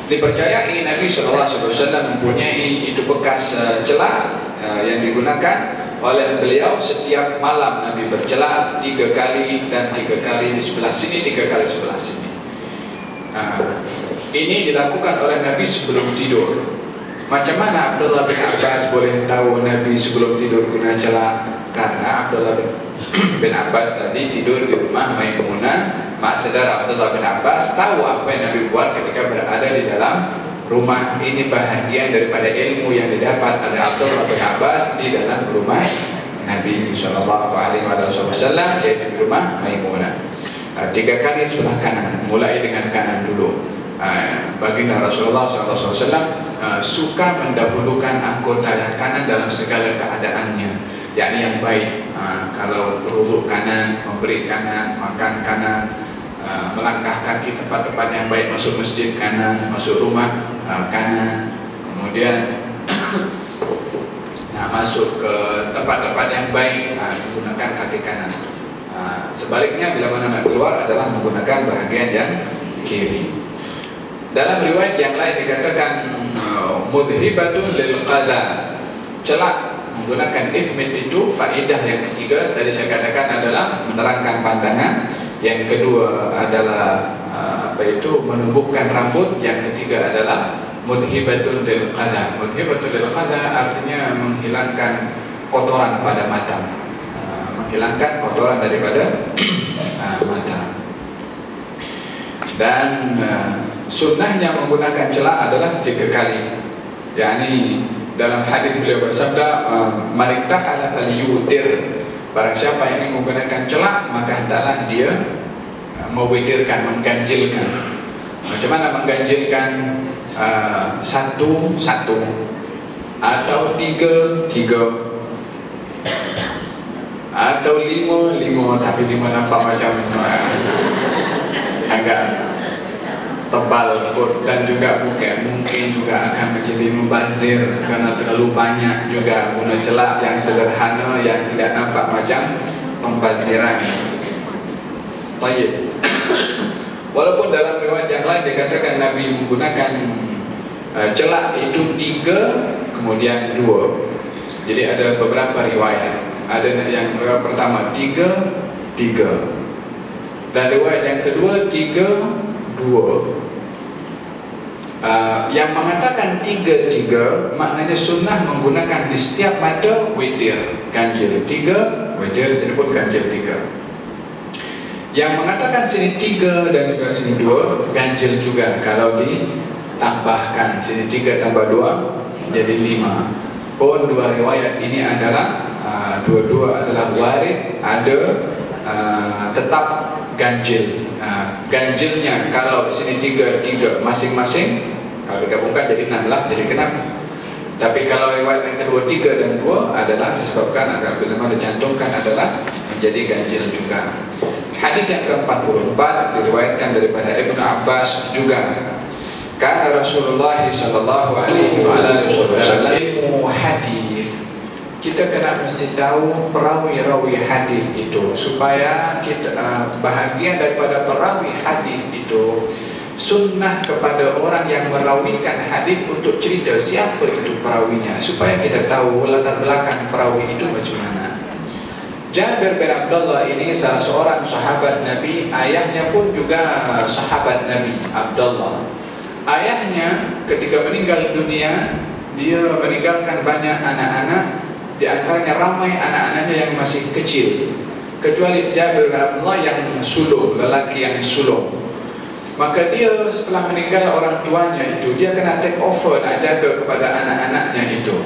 dipercayai Nabi SAW mempunyai itu bekas celah yang digunakan oleh beliau setiap malam. Nabi bercelah 3 kali, dan 3 kali di sebelah sini, 3 kali sebelah sini. Ini dilakukan oleh Nabi sebelum tidur. Macam mana Abdullah bin Abbas boleh tahu Nabi sebelum tidur guna celah? Karena Abdullah bin Abbas tadi tidur di rumah Maimunah, mak saudara Abdullah bin Abbas tahu apa yang Nabi buat ketika berada di dalam rumah. Ini bahagian daripada ilmu yang didapat oleh Abdullah bin Abbas di dalam rumah Nabi SAW, yaitu di rumah Maimunah. 3 kali sebelah kanan, mulai dengan kanan dulu. Baginda Rasulullah SAW suka mendahulukan anggota yang kanan dalam segala keadaannya, yakni yang baik. Kalau berwuduk kanan, memberi kanan, makan kanan, melangkah kaki tempat-tempat yang baik, masuk masjid kanan, masuk rumah kanan, kemudian masuk ke tempat-tempat yang baik menggunakan kaki kanan. Sebaliknya bila mana nak keluar adalah menggunakan bahagian yang kiri. Dalam riwayat yang lain dikatakan mudhibatun lil qadha, celak menggunakan ithmit itu faedah yang ketiga tadi saya katakan adalah menerangkan pandangan, yang kedua adalah menumbuhkan rambut, yang ketiga adalah mudhibatun lil qadha. Mudhibatun lil qadha artinya menghilangkan kotoran pada mata, menghilangkan kotoran daripada mata. Dan sunnahnya menggunakan celak adalah 3 kali. yakni dalam hadis beliau bersabda, man iktahala falyutir, barang siapa yang ingin menggunakan celak maka hendaklah dia mewitirkan, mengganjilkan. Macam mana mengganjilkan? 1 1 atau 3 3 atau 5 5, tapi 5 nampak macam agak tebal dan juga mungkin juga akan menjadi mubazir karena terlalu banyak juga guna celak yang sederhana yang tidak nampak macam pembaziran. Baik. Walaupun dalam riwayat yang lain dikatakan Nabi menggunakan celak itu 3 kemudian 2. Jadi ada beberapa riwayat. Ada yang pertama 3 3, dan riwayat yang kedua 3 2. Yang mengatakan 3 3 maknanya sunnah menggunakan di setiap mata witir, ganjil 3, witir disebut ganjil 3. Yang mengatakan sini 3 dan juga sini 2, ganjil juga kalau ditambahkan sini 3 tambah 2 jadi 5. Pun 2 riwayat ini adalah dua-dua adalah warid, ada tetap ganjil. Ganjilnya kalau sini 3 3 masing-masing, kalau digabungkan jadi 6 lah, jadi kenapa? Tapi kalau riwayat yang kedua 3 dan 2 adalah disebabkan agar bila dicantumkan adalah menjadi ganjil juga. Hadis yang ke-44 diriwayatkan daripada Ibnu Abbas juga. Karena Rasulullah sallallahu alaihi wasallam ilmu hadis, kita kena mesti tahu perawi-rawi hadis itu supaya kita bahagian daripada perawi hadis itu sunnah kepada orang yang merawikan hadis untuk cerita siapa itu perawinya supaya kita tahu latar belakang perawi itu macam mana. Jabir bin Abdullah ini salah seorang sahabat Nabi, ayahnya pun juga sahabat Nabi Abdullah. Ayahnya ketika meninggal dunia, dia meninggalkan banyak anak-anak, di antaranya ramai anak-anaknya yang masih kecil, kecuali Jabir bin Abdullah yang sulung, lelaki yang sulung. Maka dia setelah meninggal orang tuanya itu, dia kena take over nak jaga kepada anak-anaknya itu.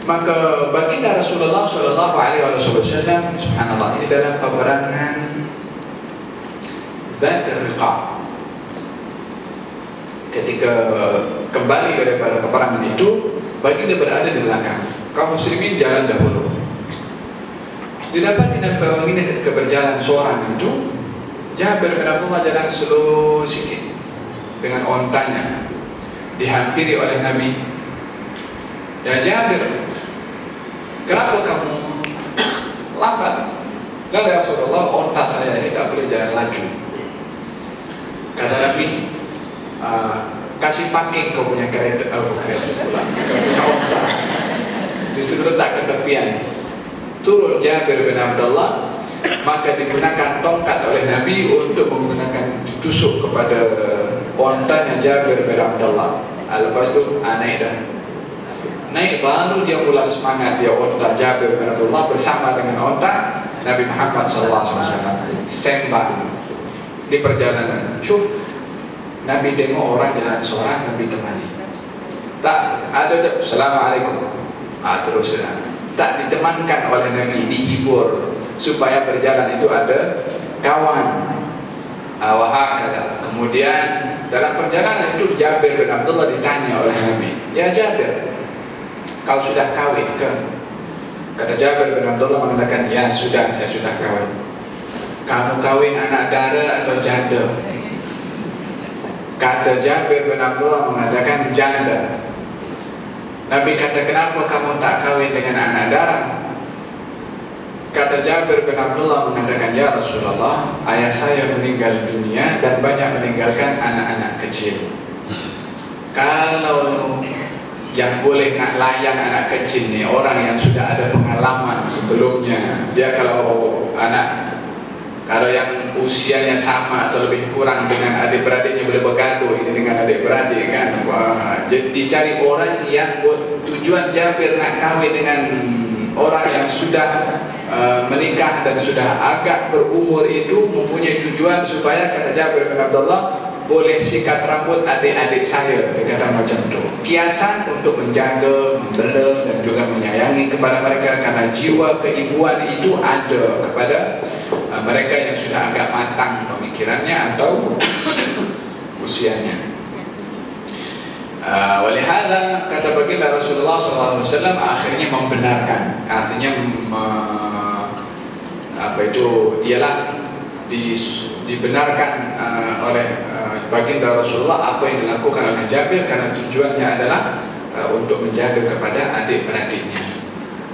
Maka baginda Rasulullah sallallahu alaihi wasallam, subhanallah, ini dalam peperangan Dzat Riqa, ketika kembali daripada peperangan itu, baginda berada di belakang, kaum muslimin jalan dahulu. Didapati baginda ketika berjalan seorang itu, Jabir bin Abdullah jalan slow sikit dengan ontanya, dihampiri oleh Nabi. Ya Jabir, kenapa kamu lambat? Lalu ya Rasulullah, onta saya ini tak boleh jalan laju. Kata Nabi, kasih pakai kau punya kereta, kereta pula, kau punya onta. Disuruh letak ke tepian. Turun Jabir bin Abdullah, maka digunakan tongkat oleh Nabi untuk menggunakan ditusuk kepada ontanya Jabir bin Abdullah. Lepas itu naik dah. Naik baru dia mula semangat, dia onta Jabir bin Abdullah bersama dengan onta Nabi Muhammad SAW sembah di perjalanan. Syuf, Nabi tengok orang jalan seorang, Nabi temani. Tak ada Assalamualaikum, terus tak ditemankan oleh Nabi, dihibur supaya berjalan itu ada kawan. Wahakala. Kemudian dalam perjalanan itu Jabir bin Abdullah ditanya oleh Nabi, ya Jabir, kau sudah kawin ke? Kata Jabir bin Abdullah mengatakan, ya sudah, saya sudah kawin. Kamu kawin anak dara atau janda? Kata Jabir bin Abdullah mengatakan janda. Nabi kata, kenapa kamu tak kawin dengan anak dara? Kata Jabir bin Abdullah mengatakan, ya Rasulullah, ayah saya meninggal dunia dan banyak meninggalkan anak-anak kecil. Kalau yang boleh nak layan anak kecil ni orang yang sudah ada pengalaman sebelumnya, dia kalau yang usianya sama atau lebih kurang dengan adik-beradiknya boleh bergaduh ini dengan adik-beradik kan. Jadi dicari orang yang tujuan Jabir nak kahwin dengan orang yang sudah menikah dan sudah agak berumur itu mempunyai tujuan supaya, kata Jabir bin Abdullah, boleh sikat rambut adik-adik saya, dia kata macam tu. Kiasan untuk menjaga, membela dan juga menyayangi kepada mereka, karena jiwa keibuan itu ada kepada mereka yang sudah agak matang pemikirannya atau usianya. Walihada kata baginda Rasulullah SAW akhirnya membenarkan, artinya ialah dibenarkan oleh baginda Rasulullah apa yang dilakukan oleh Jabir, karena tujuannya adalah untuk menjaga kepada adik-beradiknya.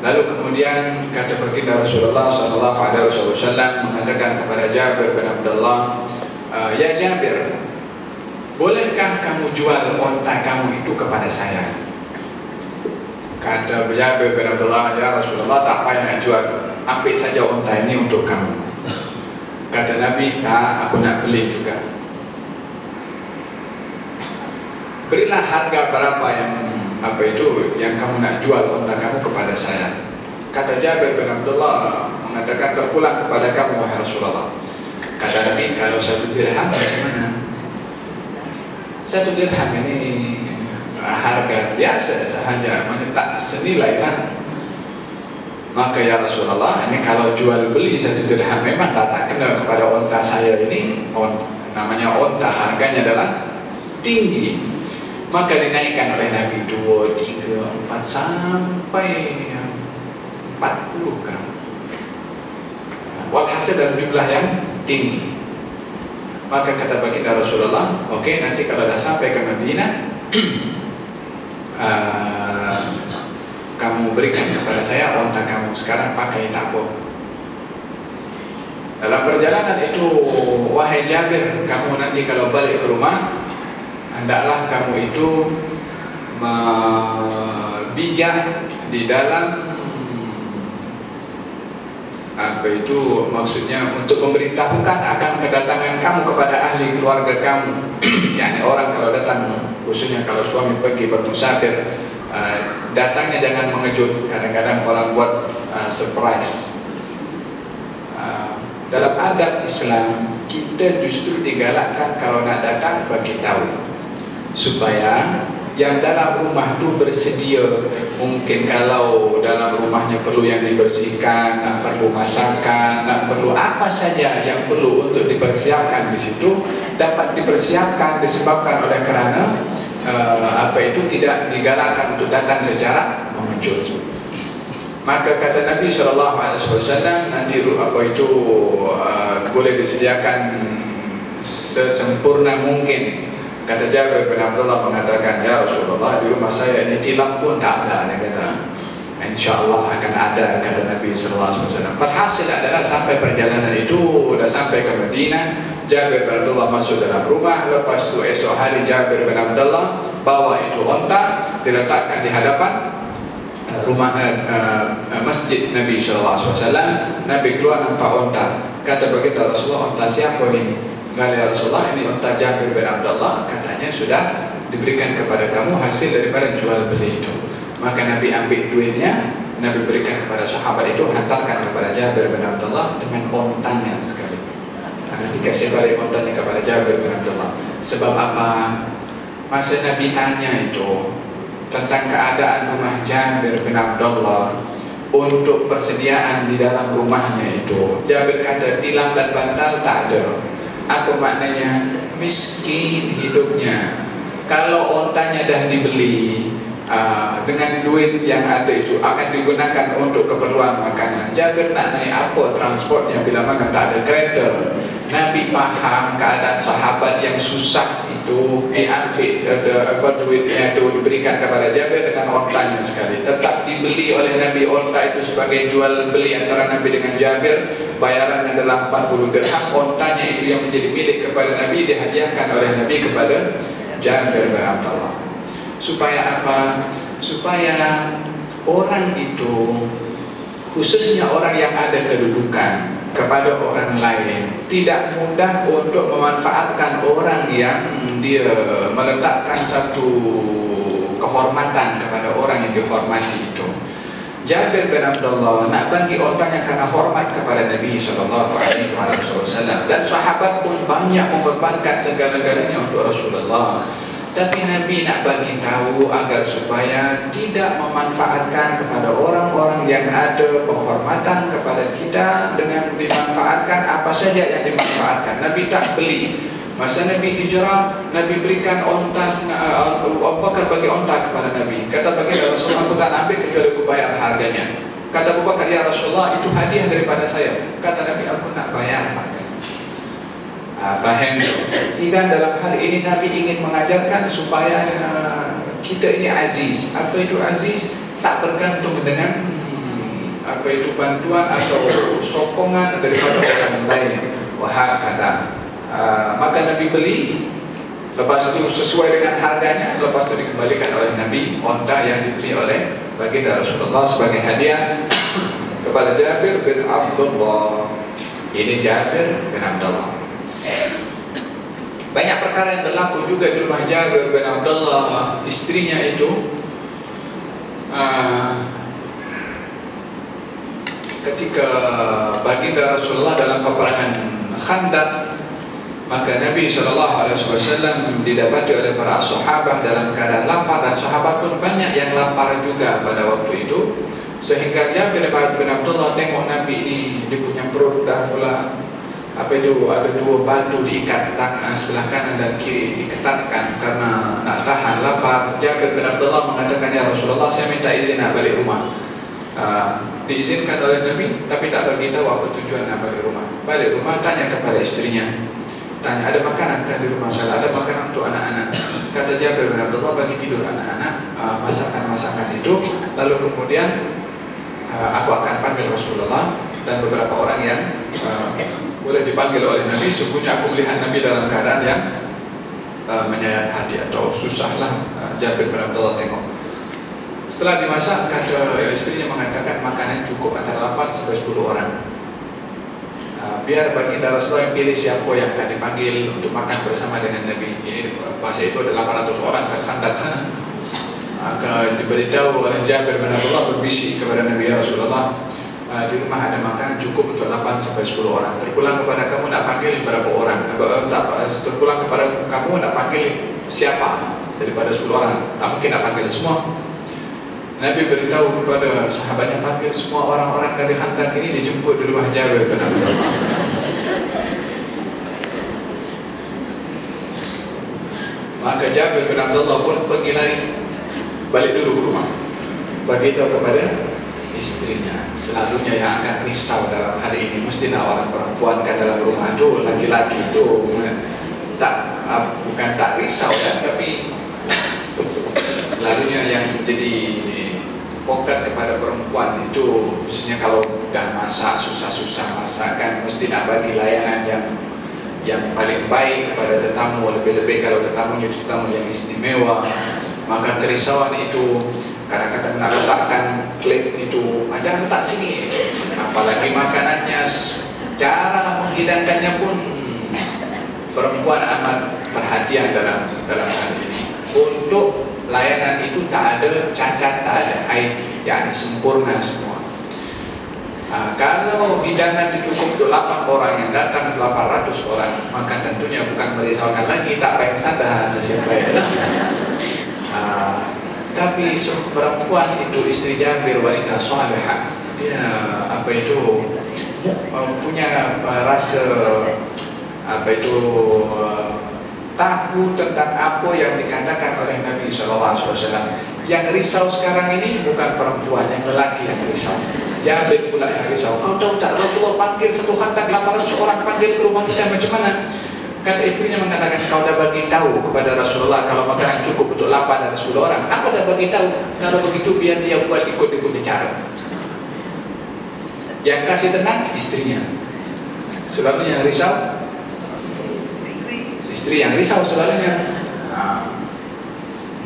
Lalu kemudian kata baginda Rasulullah SAW mengatakan kepada Jabir bin Abdullah, ya Jabir, bolehkah kamu jual onta kamu itu kepada saya? Kata Jabir bin Abdullah, ya Rasulullah, tak payah nak jual, ambil saja onta ini untuk kamu. Kata Nabi, tak, aku nak beli juga. Berilah harga berapa yang kamu nak jual onta kamu kepada saya. Kata Jabir bin Abdullah mengatakan, terpulang kepada kamu wahai Rasulullah. Kata Nabi, kalau 1 dirham macam mana? 1 dirham ini harga biasa sahaja, tak senilai lah. Maka ya Rasulullah, ini kalau jual beli 1 dirham memang tak kena kepada onta saya ini. Namanya onta, harganya adalah tinggi. Maka dinaikkan oleh Nabi 2, 3, 4 sampai 40 gram. Walhasil dalam jumlah yang tinggi. Maka kata baginda Rasulullah, okey, nanti kalau dah sampai ke Madinah, kamu berikan kepada saya onta kamu, sekarang pakai tabung. Dalam perjalanan itu, wahai Jabir, kamu nanti kalau balik ke rumah, hendaklah kamu itu bijak di dalam maksudnya untuk memberitahukan akan kedatangan kamu kepada ahli keluarga kamu. Yani orang kalau datang, khususnya kalau suami pergi bermusafir, datangnya jangan mengejut. Kadang-kadang orang buat surprise. Dalam adab Islam, kita justru digalakkan kalau nak datang bagi tahu, supaya yang dalam rumah itu bersedia. Mungkin kalau dalam rumahnya perlu yang dibersihkan, nak perlu masakan, nak perlu apa saja yang perlu untuk dipersiapkan di situ, dapat dipersiapkan disebabkan oleh kerana tidak digalakkan untuk datang secara mengejut. Maka kata Nabi SAW, nanti boleh disediakan sesempurna mungkin Kata Jabir bin Abdullah mengatakan, ya Rasulullah, di rumah saya ini tilam pun tak ada. Dia kata, insya Allah akan ada, kata Nabi SAW. Perhasil adalah sampai perjalanan itu sudah sampai ke Madinah. Jabir bin Abdullah masuk dalam rumah. Lepas itu esok hari Jabir bin Abdullah bawa itu onta, diletakkan di hadapan rumah masjid Nabi SAW. Nabi keluar nampak onta. Kata baginda Rasulullah, onta siapa ini? Ya Rasulullah, ini onta Jabir bin Abdullah, katanya sudah diberikan kepada kamu hasil daripada jual beli itu. Maka Nabi ambil duitnya, Nabi berikan kepada sahabat itu, hantarkan kepada Jabir bin Abdullah dengan ontanya sekali. Nanti kasih balik ontanya kepada Jabir bin Abdullah. Sebab apa? Masa Nabi tanya itu tentang keadaan rumah Jabir bin Abdullah untuk persediaan di dalam rumahnya itu, Jabir kata tilam dan bantal tak ada. Apa maknanya? Miskin hidupnya. Kalau ontanya dah dibeli, dengan duit yang ada itu akan digunakan untuk keperluan makanan. Jabir nak naik apa transportnya bila mana tak ada kereta? Nabi paham keadaan sahabat yang susah itu, diambil duitnya itu diberikan kepada Jabir dengan ontanya sekali. Tetap dibeli oleh Nabi onta itu sebagai jual beli antara Nabi dengan Jabir. Bayarannya adalah 40 dirham. Ontanya itu yang menjadi milik kepada Nabi dihadiahkan oleh Nabi kepada Jabir bin Abdullah. Supaya apa? Supaya orang itu, khususnya orang yang ada kedudukan kepada orang lain, tidak mudah untuk memanfaatkan orang yang dia meletakkan satu kehormatan kepada orang yang dihormati itu. Jabir bin Abdullah nak bagi ontanya karena hormat kepada Nabi SAW, dan sahabat pun banyak mengorbankan segala-galanya untuk Rasulullah. Tapi Nabi nak bagi tahu agar supaya tidak memanfaatkan kepada orang-orang yang ada penghormatan kepada kita dengan dimanfaatkan apa saja yang dimanfaatkan. Nabi tak beli. Masa Nabi hijrah, Nabi berikan onta, Abu Bakar bagi onta kepada Nabi. Kata baginda Rasulullah, aku tak ambil kecuali aku bayar harganya. Kata Abu Bakar, ya Rasulullah, itu hadiah daripada saya. Kata Nabi, aku nak bayar harganya. Faham? Jika dalam hal ini Nabi ingin mengajarkan supaya kita ini aziz. Apa itu aziz? Tak bergantung dengan apa itu bantuan atau sokongan daripada orang lain. Wahai kata. Maka Nabi beli, lepas itu sesuai dengan harganya, lepas itu dikembalikan oleh Nabi onta yang dibeli oleh baginda Rasulullah sebagai hadiah kepada Jabir bin Abdullah. Ini Jabir bin Abdullah. Banyak perkara yang berlaku juga di rumah Jabir bin Abdullah. Istrinya itu ketika baginda Rasulullah dalam peperangan Khandaq, maka Nabi SAW didapati oleh para sahabat dalam keadaan lapar, dan sahabat pun banyak yang lapar juga pada waktu itu. Sehingga Jabir bin Abdullah tengok Nabi ini, dia punya perut dah mula apa itu, ada dua batu diikat tangan sebelah kanan dan kiri, diketatkan karena nak tahan lapar. Jabir bin Abdullah mengatakan, ya Rasulullah, saya minta izin nak balik rumah. Diizinkan oleh Nabi, tapi tak beritahu apa tujuan nak balik rumah. Balik rumah, tanya kepada istrinya, tanya, ada makanan kan di rumah? Kalau ada makanan untuk anak-anak. Kata Jabir bin Abdullah, bagi tidur anak-anak, masakan-masakan itu. Lalu kemudian aku akan panggil Rasulullah dan beberapa orang yang boleh dipanggil oleh Nabi. Sungguhnya aku melihat Nabi dalam keadaan yang menyayat hati atau susahlah. Jabir bin Abdullah tengok. Setelah dimasak, kata istrinya mengatakan makanan cukup antara 8 sampai 10 orang. Biar baginda Rasulullah yang pilih siapa yang akan dipanggil untuk makan bersama dengan Nabi. Ini masa itu ada 800 orang kan Khandaq sana. Maka diberitahu oleh Jabir bin Abdullah, berbisik kepada Nabi, ya Rasulullah, di rumah ada makanan cukup untuk 8 sampai 10 orang. Terpulang kepada kamu nak panggil berapa orang? Terpulang kepada kamu nak panggil siapa daripada 10 orang? Tak mungkin nak panggil semua. Nabi beritahu kepada sahabatnya, panggil semua orang-orang dari Khandaq ini, dijemput di rumah Jabir bin Abdullah. Maka Jabir bin Abdullah pun pergi lari, balik dulu ke rumah, beritahu kepada istrinya. Selalunya yang akan risau dalam hari ini mesti nak orang perempuan kan dalam rumah tu, laki-laki tu tak bukan tak risau ya, tapi selalunya yang jadi fokus kepada perempuan itu khususnya kalau udah masak, susah-susah masakan, mesti nak bagi layanan yang paling baik kepada tetamu, lebih-lebih kalau tetamunya itu tetamu yang istimewa. Maka kerisauan itu kadang-kadang nak letakkan plate itu aja letak sini, apalagi makanannya, cara menghidangkannya pun perempuan amat perhatian dalam hal ini. Untuk layanan itu tak ada cacat, tak ada aib, ya sempurna semua. Kalau hidangan itu cukup untuk 8 orang yang datang 800 orang, maka tentunya bukan merisaukan lagi, tak payah sadar siapa ya. Tapi perempuan itu istri Jabir, wanita salihah, dia punya rasa tahu tentang apa yang dikatakan oleh Nabi SAW. Yang risau sekarang ini bukan perempuan, yang lelaki yang risau. Jabir pula yang risau. Kau tahu tak, Rasulullah panggil satu khandak 800 orang, panggil ke rumah kita macam mana? Kata istrinya mengatakan, kau dah bagi tahu kepada Rasulullah kalau makanan cukup untuk 8 dan 10 orang. Aku dah bagi tahu. Kalau begitu biar dia buat ikut cara. Yang kasih tenang istrinya. Sebabnya yang risau istri yang risau selalunya.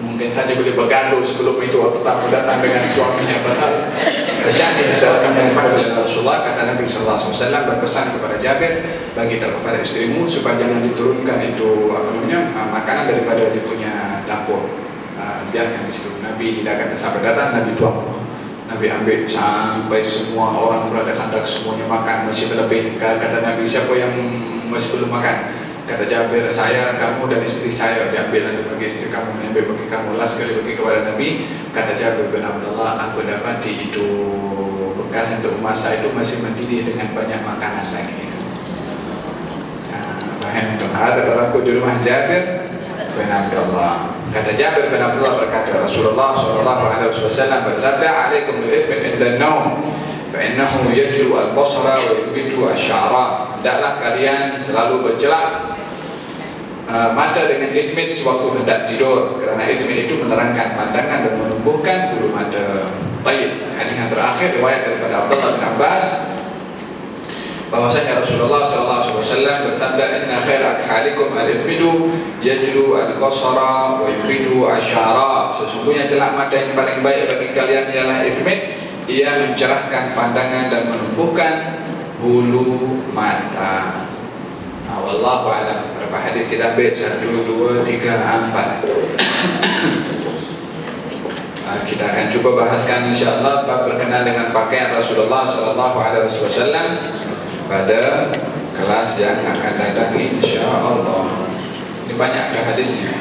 Mungkin saja boleh bergaduh sebelum itu waktu tamu datang dengan suaminya pasal Syahid suasana kepada Rasulullah. Kata Nabi SAW berpesan kepada Jabir, bagi kepada istrimu supaya jangan diturunkan itu makanan daripada dia punya dapur, biarkan di situ. Nabi tidak akan sampai datang, Nabi tuang, Nabi ambil sampai semua orang berada khandak semuanya makan, masih terlebih. Kata Nabi, siapa yang masih belum makan? Kata Jabir, saya, kamu dan istri saya. Diambil nanti bagi istri kamu, diambil bagi kamu. Last sekali bagi kepada Nabi. Kata Jabir bin Abdullah, aku dapati itu bekas untuk memasak itu masih mendidih dengan banyak makanan lagi. Bahan untuk ada aku di rumah Jabir bin Abdullah. Kata Jabir bin Abdullah berkata, Rasulullah SAW bersabda, alaikum bil-ithmi inda naum, fa'innahu yajlu al-basra wa yubidu al-sya'ra. Hendaklah kalian selalu bercelak mata dengan ithmit sewaktu hendak tidur, kerana ithmit itu menerangkan pandangan dan menumbuhkan bulu mata. Baik, hadis yang terakhir riwayat daripada Abdullah bin Abbas bahwasanya Rasulullah SAW bersabda, inna khaira akhalikum al-ithmidu yajlu al-basara wa yubidu al-sya'ra. Sesungguhnya celak mata yang paling baik bagi kalian ialah ithmit, ia mencerahkan pandangan dan menumbuhkan bulu mata. Wallahu a'lam. Berapa hadis kita ambil? 1, 2, 3, 4. Kita akan coba bahaskan insyaallah bab berkenaan dengan pakaian Rasulullah SAW pada kelas yang akan datang insyaallah. Ini banyak ke hadisnya.